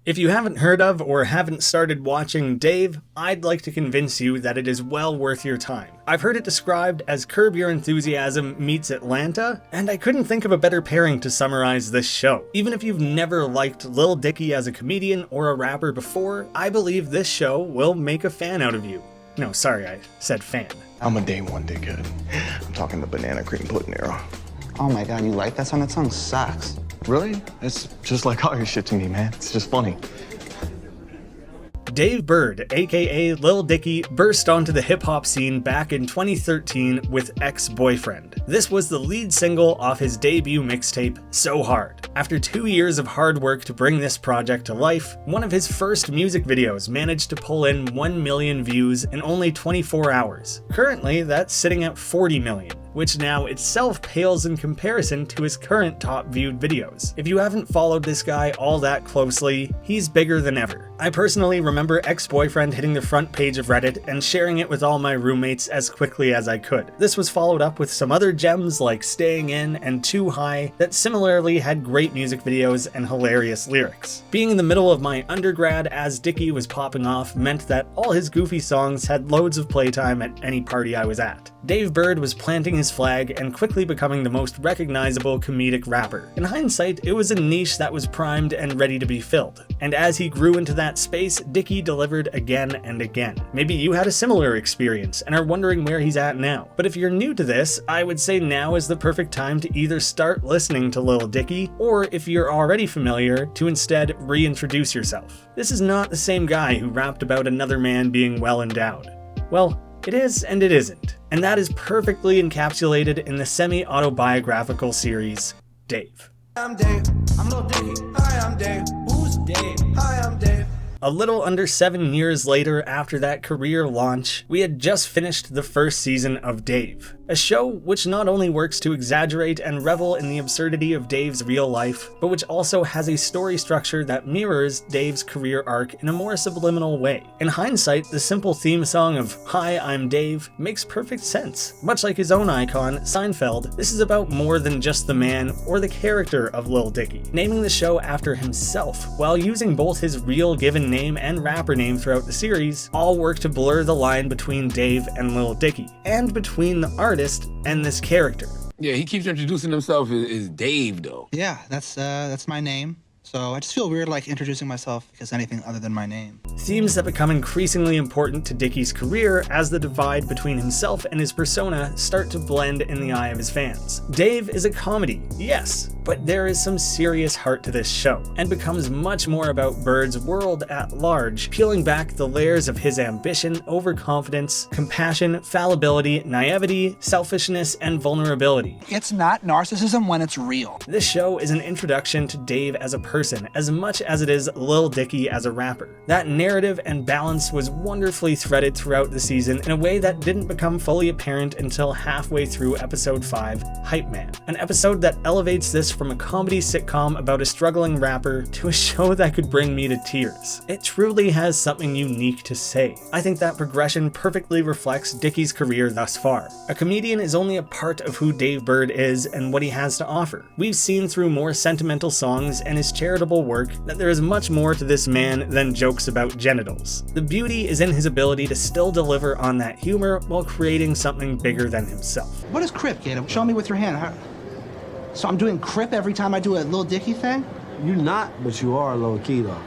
If you haven't heard of or haven't started watching Dave, I'd like to convince you that it is well worth your time. I've heard it described as Curb Your Enthusiasm meets Atlanta, and I couldn't think of a better pairing to summarize this show. Even if you've never liked Lil Dicky as a comedian or a rapper before, I believe this show will make a fan out of you. No, sorry, I said fan. I'm a day one dickhead. I'm talking the banana cream pudding era. Oh my god, you like that song? That song sucks. Really? It's just like all your shit to me, man. It's just funny. Dave Burd, aka Lil Dicky, burst onto the hip-hop scene back in 2013 with Ex-Boyfriend. This was the lead single off his debut mixtape, So Hard. After 2 years of hard work to bring this project to life, one of his first music videos managed to pull in 1 million views in only 24 hours. Currently, that's sitting at 40 million. Which now itself pales in comparison to his current top viewed videos. If you haven't followed this guy all that closely, he's bigger than ever. I personally remember Ex-Boyfriend hitting the front page of Reddit and sharing it with all my roommates as quickly as I could. This was followed up with some other gems like Staying In and Too High that similarly had great music videos and hilarious lyrics. Being in the middle of my undergrad as Dicky was popping off meant that all his goofy songs had loads of playtime at any party I was at. Dave Burd was planting his flag and quickly becoming the most recognizable comedic rapper. In hindsight, it was a niche that was primed and ready to be filled. And as he grew into that space, Dicky delivered again and again. Maybe you had a similar experience and are wondering where he's at now. But if you're new to this, I would say now is the perfect time to either start listening to Lil Dicky, or if you're already familiar, to instead reintroduce yourself. This is not the same guy who rapped about another man being well endowed. Well, it is and it isn't, and that is perfectly encapsulated in the semi-autobiographical series, Dave. I'm Dave. I'm Lil Dicky. Hi, I'm Dave. Who's Dave? Hi, I'm Dave. A little under 7 years later after that career launch, we had just finished the first season of Dave. A show which not only works to exaggerate and revel in the absurdity of Dave's real life, but which also has a story structure that mirrors Dave's career arc in a more subliminal way. In hindsight, the simple theme song of Hi, I'm Dave makes perfect sense. Much like his own icon, Seinfeld, this is about more than just the man or the character of Lil Dicky. Naming the show after himself, while using both his real given name and rapper name throughout the series, all work to blur the line between Dave and Lil Dicky, and between the artist and this character. Yeah, he keeps introducing himself as Dave, though. Yeah, that's my name. So I just feel weird like introducing myself as anything other than my name. Themes that become increasingly important to Dicky's career as the divide between himself and his persona start to blend in the eye of his fans. Dave is a comedy, yes, but there is some serious heart to this show, and becomes much more about Bird's world at large, peeling back the layers of his ambition, overconfidence, compassion, fallibility, naivety, selfishness, and vulnerability. It's not narcissism when it's real. This show is an introduction to Dave as a person as much as it is Lil Dicky as a rapper. That narrative and balance was wonderfully threaded throughout the season in a way that didn't become fully apparent until halfway through episode 5, Hype Man, an episode that elevates this from a comedy sitcom about a struggling rapper to a show that could bring me to tears. It truly has something unique to say. I think that progression perfectly reflects Dicky's career thus far. A comedian is only a part of who Dave Burd is and what he has to offer. We've seen through more sentimental songs and his charitable work that there is much more to this man than jokes about genitals. The beauty is in his ability to still deliver on that humor while creating something bigger than himself. What is crip, Caleb? Show me with your hand. So I'm doing crip every time I do a Lil Dicky thing? You're not, but you are low key though.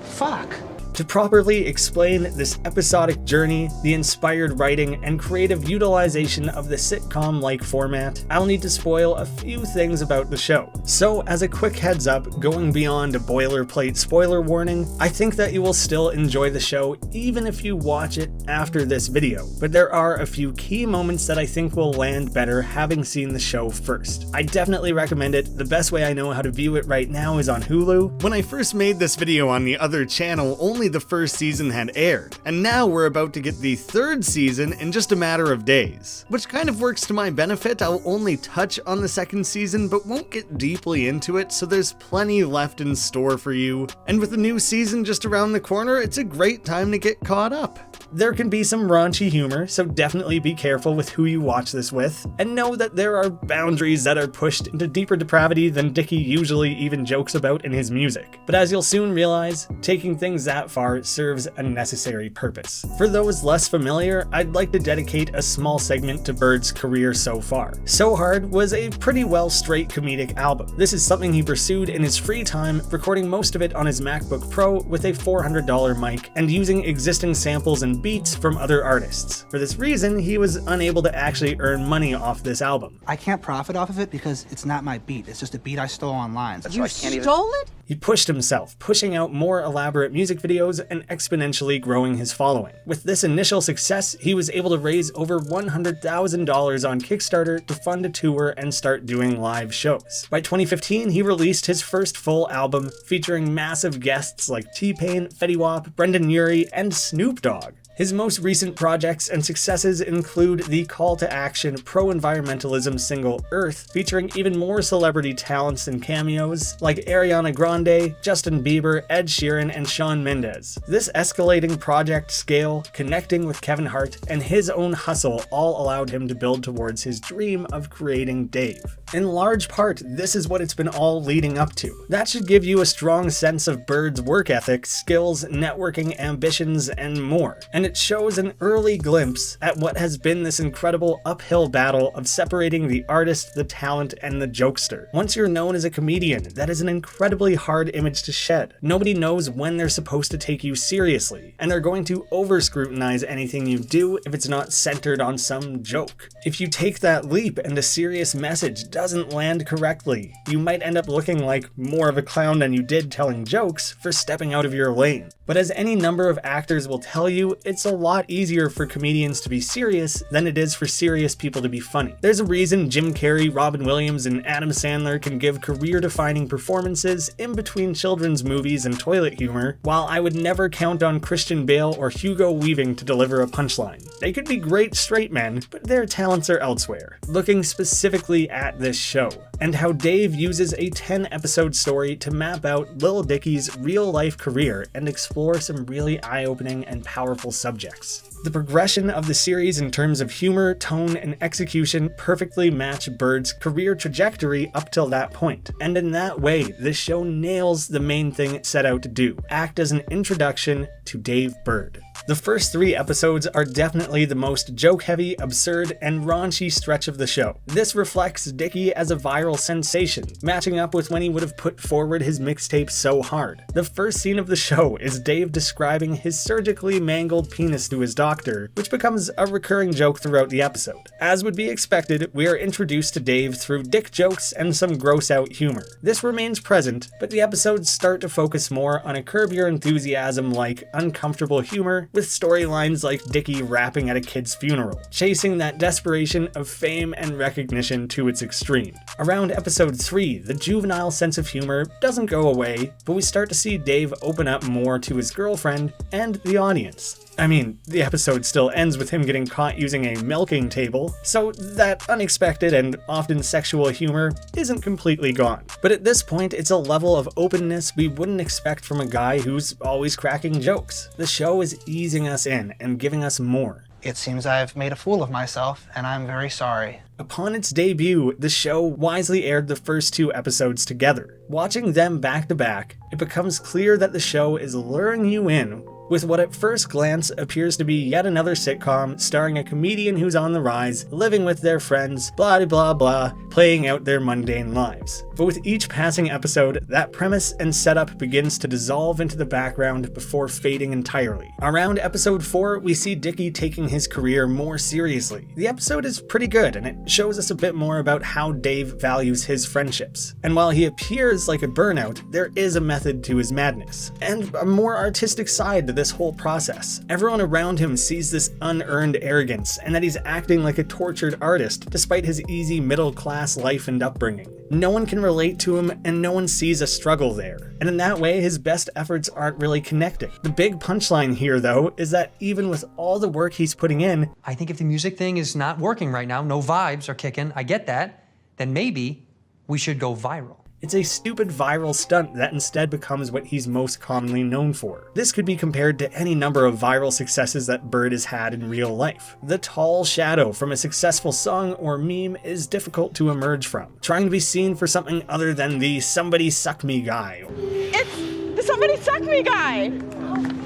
Fuck. To properly explain this episodic journey, the inspired writing, and creative utilization of the sitcom-like format, I'll need to spoil a few things about the show. So, as a quick heads up, going beyond a boilerplate spoiler warning, I think that you will still enjoy the show even if you watch it after this video, but there are a few key moments that I think will land better having seen the show first. I definitely recommend it. The best way I know how to view it right now is on Hulu. When I first made this video on the other channel, only the first season had aired, and now we're about to get the third season in just a matter of days. Which kind of works to my benefit. I'll only touch on the second season, but won't get deeply into it, so there's plenty left in store for you. And with the new season just around the corner, it's a great time to get caught up. There can be some raunchy humor, so definitely be careful with who you watch this with, and know that there are boundaries that are pushed into deeper depravity than Dicky usually even jokes about in his music. But as you'll soon realize, taking things that far serves a necessary purpose. For those less familiar, I'd like to dedicate a small segment to Bird's career so far. So Hard was a pretty well straight comedic album. This is something he pursued in his free time, recording most of it on his MacBook Pro with a $400 mic and using existing samples and beats from other artists. For this reason, he was unable to actually earn money off this album. I can't profit off of it because it's not my beat. It's just a beat I stole online. You stole it? He pushed himself, pushing out more elaborate music videos and exponentially growing his following. With this initial success, he was able to raise over $100,000 on Kickstarter to fund a tour and start doing live shows. By 2015, he released his first full album, featuring massive guests like T-Pain, Fetty Wap, Brendan Urie, and Snoop Dogg. His most recent projects and successes include the call-to-action pro-environmentalism single Earth, featuring even more celebrity talents and cameos like Ariana Grande, Justin Bieber, Ed Sheeran, and Shawn Mendes. This escalating project scale, connecting with Kevin Hart, and his own hustle all allowed him to build towards his dream of creating Dave. In large part, this is what it's been all leading up to. That should give you a strong sense of Bird's work ethic, skills, networking, ambitions, and more. And it shows an early glimpse at what has been this incredible uphill battle of separating the artist, the talent, and the jokester. Once you're known as a comedian, that is an incredibly hard image to shed. Nobody knows when they're supposed to take you seriously, and they're going to over-scrutinize anything you do if it's not centered on some joke. If you take that leap and a serious message doesn't land correctly, you might end up looking like more of a clown than you did telling jokes for stepping out of your lane. But as any number of actors will tell you, it's a lot easier for comedians to be serious than it is for serious people to be funny. There's a reason Jim Carrey, Robin Williams, and Adam Sandler can give career-defining performances in between children's movies and toilet humor, while I would never count on Christian Bale or Hugo Weaving to deliver a punchline. They could be great straight men, but their talents are elsewhere. Looking specifically at this show, and how Dave uses a 10-episode story to map out Lil Dicky's real-life career and explore some really eye-opening and powerful subjects. The progression of the series in terms of humor, tone, and execution perfectly match Bird's career trajectory up till that point. And in that way, this show nails the main thing it set out to do: act as an introduction to Dave Burd. The first 3 episodes are definitely the most joke-heavy, absurd, and raunchy stretch of the show. This reflects Dicky as a viral sensation, matching up with when he would have put forward his mixtape So Hard. The first scene of the show is Dave describing his surgically mangled penis to his doctor, which becomes a recurring joke throughout the episode. As would be expected, we are introduced to Dave through dick jokes and some gross-out humor. This remains present, but the episodes start to focus more on a Curb Your Enthusiasm-like uncomfortable humor, with storylines like Dicky rapping at a kid's funeral, chasing that desperation of fame and recognition to its extreme. Around episode 3, the juvenile sense of humor doesn't go away, but we start to see Dave open up more to his girlfriend and the audience. I mean, the episode still ends with him getting caught using a milking table, so that unexpected and often sexual humor isn't completely gone. But at this point, it's a level of openness we wouldn't expect from a guy who's always cracking jokes. The show is easing us in and giving us more. It seems I've made a fool of myself, and I'm very sorry. Upon its debut, the show wisely aired the first 2 episodes together. Watching them back to back, it becomes clear that the show is luring you in with what at first glance appears to be yet another sitcom starring a comedian who's on the rise, living with their friends, blah blah blah, playing out their mundane lives. But with each passing episode, that premise and setup begins to dissolve into the background before fading entirely. Around episode 4, we see Dicky taking his career more seriously. The episode is pretty good, and it shows us a bit more about how Dave values his friendships. And while he appears like a burnout, there is a method to his madness, and a more artistic side to this whole process. Everyone around him sees this unearned arrogance, and that he's acting like a tortured artist despite his easy middle-class life and upbringing. No one can relate to him, and no one sees a struggle there. And in that way, his best efforts aren't really connecting. The big punchline here, though, is that even with all the work he's putting in, I think if the music thing is not working right now, no vibes are kicking, I get that, then maybe we should go viral. It's a stupid viral stunt that instead becomes what he's most commonly known for. This could be compared to any number of viral successes that Burd has had in real life. The tall shadow from a successful song or meme is difficult to emerge from, trying to be seen for something other than the somebody suck me guy. It's the somebody suck me guy!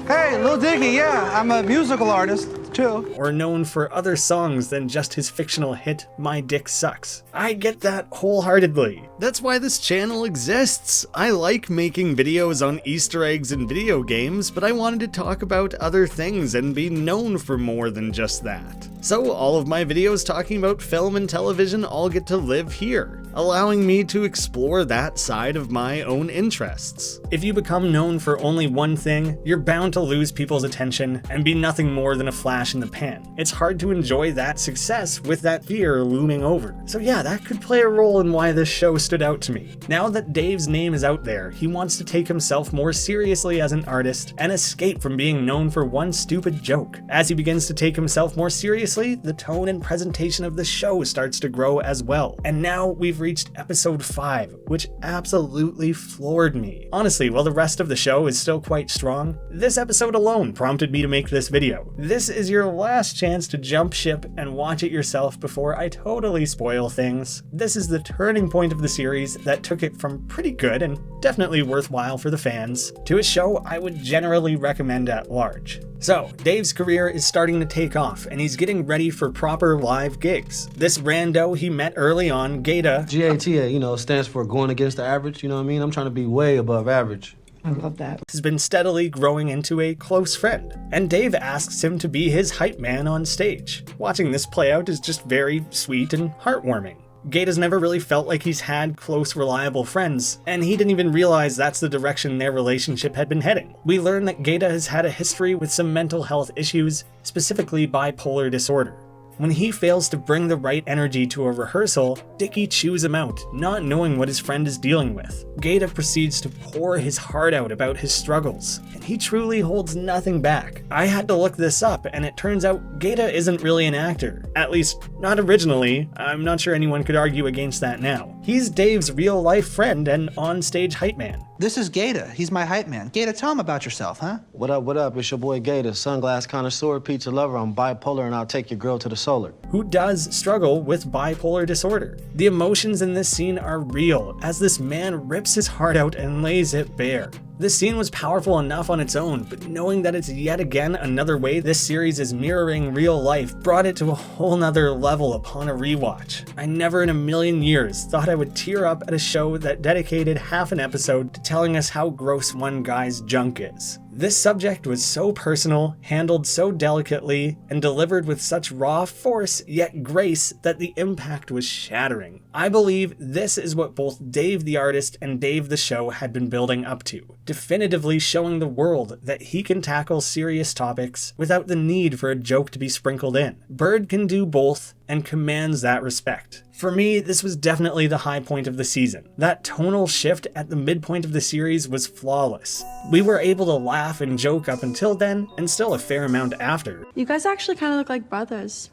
Hey, Lil Dicky, yeah, I'm a musical artist, too. Or known for other songs than just his fictional hit, My Dick Sucks. I get that wholeheartedly. That's why this channel exists. I like making videos on Easter eggs in video games, but I wanted to talk about other things and be known for more than just that. So all of my videos talking about film and television all get to live here, allowing me to explore that side of my own interests. If you become known for only one thing, you're bound to lose people's attention and be nothing more than a flash in the pan. It's hard to enjoy that success with that fear looming over. So yeah, that could play a role in why this show stood out to me. Now that Dave's name is out there, he wants to take himself more seriously as an artist and escape from being known for one stupid joke. As he begins to take himself more seriously, the tone and presentation of the show starts to grow as well. And now we've reached episode 5, which absolutely floored me. Honestly, while the rest of the show is still quite strong, this episode alone prompted me to make this video. This is your last chance to jump ship and watch it yourself before I totally spoil things. This is the turning point of the series that took it from pretty good and definitely worthwhile for the fans to a show I would generally recommend at large. So, Dave's career is starting to take off, and he's getting ready for proper live gigs. This rando he met early on, Gata, GATA, stands for going against the average, you know what I mean? I'm trying to be way above average. I love that. has been steadily growing into a close friend, and Dave asks him to be his hype man on stage. Watching this play out is just very sweet and heartwarming. Gata's never really felt like he's had close, reliable friends, and he didn't even realize that's the direction their relationship had been heading. We learn that Gata has had a history with some mental health issues, specifically bipolar disorder. When he fails to bring the right energy to a rehearsal, Dicky chews him out, not knowing what his friend is dealing with. Gata proceeds to pour his heart out about his struggles, and he truly holds nothing back. I had to look this up, and it turns out Gata isn't really an actor. At least, not originally. I'm not sure anyone could argue against that now. He's Dave's real-life friend and on-stage hype man. This is Gata. He's my hype man. Gata, tell him about yourself, huh? What up? It's your boy Gator, sunglass connoisseur, pizza lover. I'm bipolar and I'll take your girl to the solar. Who does struggle with bipolar disorder. The emotions in this scene are real, as this man rips his heart out and lays it bare. This scene was powerful enough on its own, but knowing that it's yet again another way this series is mirroring real life brought it to a whole nother level upon a rewatch. I never in a million years thought I would tear up at a show that dedicated half an episode to telling us how gross one guy's junk is. This subject was so personal, handled so delicately, and delivered with such raw force yet grace that the impact was shattering. I believe this is what both Dave the artist and Dave the show had been building up to, definitively showing the world that he can tackle serious topics without the need for a joke to be sprinkled in. Burd can do both and commands that respect. For me, this was definitely the high point of the season. That tonal shift at the midpoint of the series was flawless. We were able to laugh and joke up until then, and still a fair amount after. You guys actually kind of look like brothers.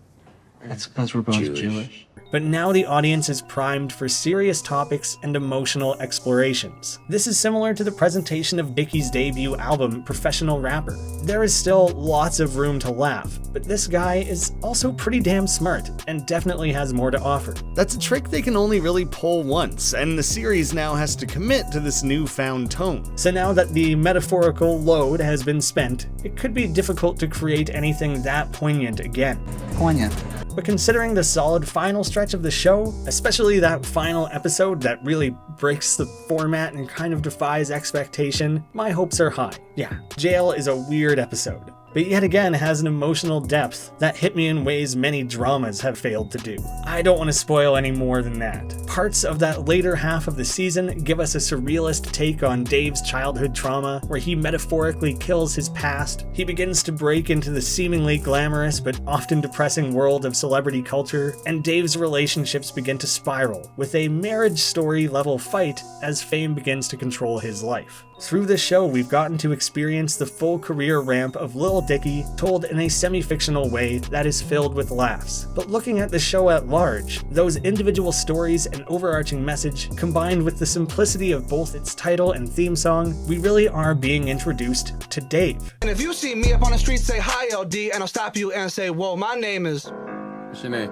That's because we're both Jewish. But now the audience is primed for serious topics and emotional explorations. This is similar to the presentation of Dicky's debut album, Professional Rapper. There is still lots of room to laugh, but this guy is also pretty damn smart and definitely has more to offer. That's a trick they can only really pull once, and the series now has to commit to this newfound tone. So now that the metaphorical load has been spent, it could be difficult to create anything that poignant again. Poignant. But considering the solid final stretch of the show, especially that final episode that really breaks the format and kind of defies expectation, my hopes are high. Yeah, Jail is a weird episode, but yet again has an emotional depth that hit me in ways many dramas have failed to do. I don't want to spoil any more than that. Parts of that later half of the season give us a surrealist take on Dave's childhood trauma, where he metaphorically kills his past. He begins to break into the seemingly glamorous but often depressing world of celebrity culture, and Dave's relationships begin to spiral, with a marriage story level fight as fame begins to control his life. Through this show, we've gotten to experience the full career ramp of Lil Dicky, told in a semi-fictional way that is filled with laughs. But looking at the show at large, those individual stories and overarching message, combined with the simplicity of both its title and theme song, we really are being introduced to Dave. And if you see me up on the street, say hi, LD, and I'll stop you and say, whoa, my name is... What's your name?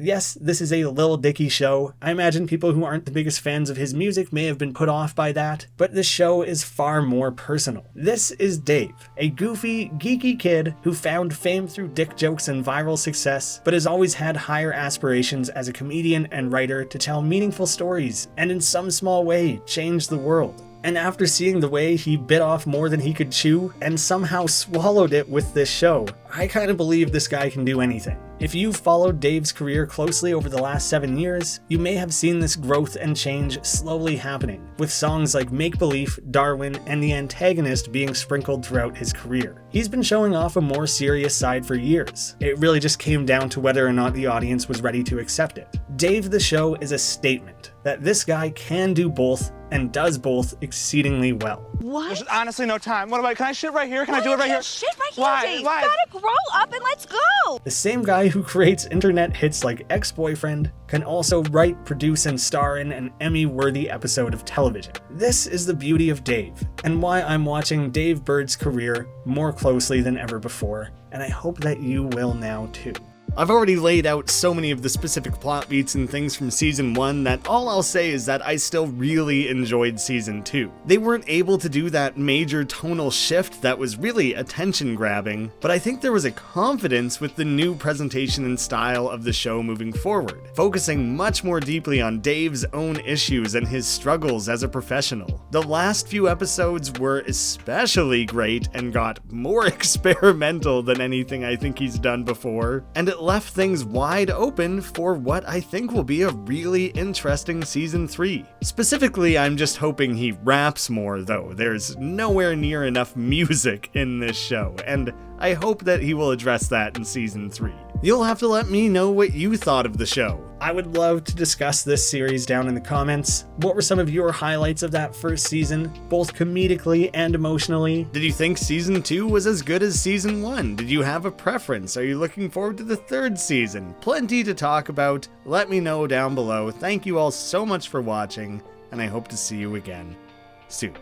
Yes, this is a Lil Dicky show. I imagine people who aren't the biggest fans of his music may have been put off by that, but this show is far more personal. This is Dave, a goofy, geeky kid who found fame through dick jokes and viral success, but has always had higher aspirations as a comedian and writer to tell meaningful stories, and in some small way, change the world. And after seeing the way he bit off more than he could chew, and somehow swallowed it with this show, I kind of believe this guy can do anything. If you've followed Dave's career closely over the last 7 years, you may have seen this growth and change slowly happening, with songs like Make Believe, Darwin, and The Antagonist being sprinkled throughout his career. He's been showing off a more serious side for years. It really just came down to whether or not the audience was ready to accept it. Dave the Show is a statement that this guy can do both and does both exceedingly well. What? There's honestly no time. What about, can I shit right here? Can I do it right here? Shit right here, Why? Dave. Why? You gotta grow up and let's go. The same guy who creates internet hits like Ex-Boyfriend can also write, produce, and star in an Emmy-worthy episode of television. This is the beauty of Dave, and why I'm watching Dave Burd's career more closely than ever before, and I hope that you will now too. I've already laid out so many of the specific plot beats and things from season 1 that all I'll say is that I still really enjoyed season 2. They weren't able to do that major tonal shift that was really attention grabbing, but I think there was a confidence with the new presentation and style of the show moving forward, focusing much more deeply on Dave's own issues and his struggles as a professional. The last few episodes were especially great and got more experimental than anything I think he's done before, and it left things wide open for what I think will be a really interesting season 3. Specifically, I'm just hoping he raps more though. There's nowhere near enough music in this show, and I hope that he will address that in season 3. You'll have to let me know what you thought of the show. I would love to discuss this series down in the comments. What were some of your highlights of that first season, both comedically and emotionally? Did you think season 2 was as good as season 1? Did you have a preference? Are you looking forward to the third season? Plenty to talk about. Let me know down below. Thank you all so much for watching, and I hope to see you again soon.